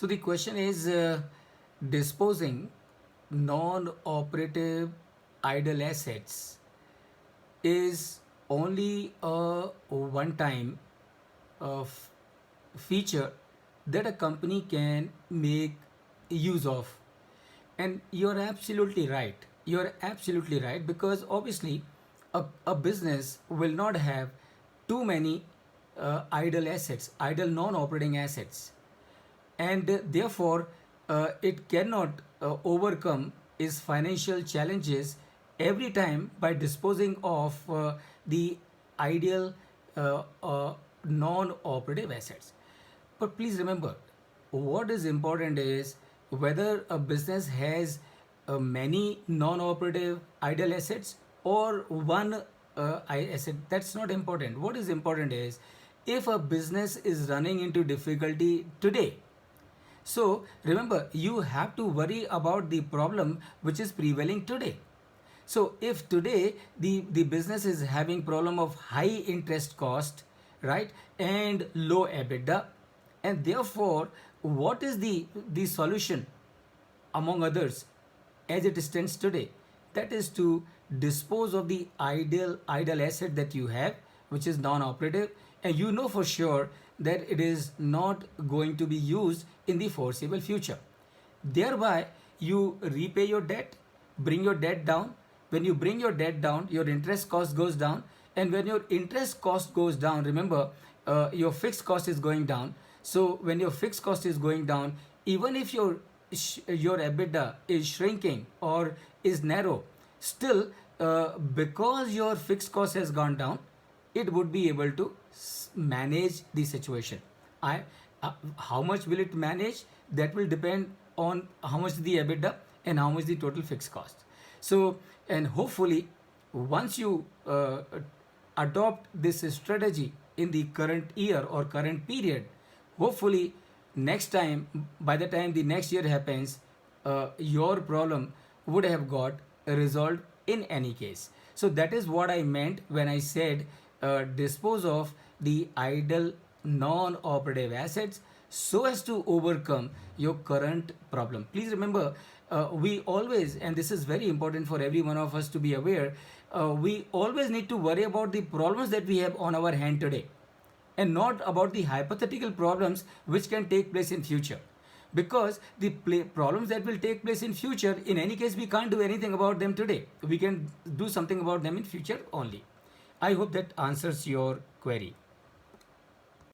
So the question is disposing non-operative idle assets is only a one-time feature that a company can make use of. And you're absolutely right. You're absolutely right because obviously a business will not have too many idle assets, idle non-operating assets, and therefore it cannot overcome its financial challenges every time by disposing of the ideal non-operative assets. But please remember, what is important is whether a business has many non-operative idle assets or one asset. That's not important. What is important is if a business is running into difficulty today, so remember, you have to worry about the problem which is prevailing today. So if today the business is having problem of high interest cost, right, and low EBITDA, and therefore what is the solution among others as it stands today? That is to dispose of the idle asset that you have, which is non-operative, and you know for sure that it is not going to be used in the foreseeable future. Thereby you repay your debt, bring your debt down. When you bring your debt down, your interest cost goes down, and when your interest cost goes down, remember, your fixed cost is going down. So when your fixed cost is going down, even if your EBITDA is shrinking or is narrow, still because your fixed cost has gone down, it would be able to manage the situation. I How much will it manage? That will depend on how much the EBITDA and how much the total fixed cost. So, and hopefully once you adopt this strategy in the current year or current period, hopefully next time, by the time the next year happens, your problem would have got resolved in any case. So that is what I meant when I said dispose of the idle non-operative assets so as to overcome your current problem. Please remember, we always, and this is very important for every one of us to be aware, we always need to worry about the problems that we have on our hand today and not about the hypothetical problems which can take place in future, because the problems that will take place in future, in any case we can't do anything about them today. We can do something about them in future only. I hope that answers your query.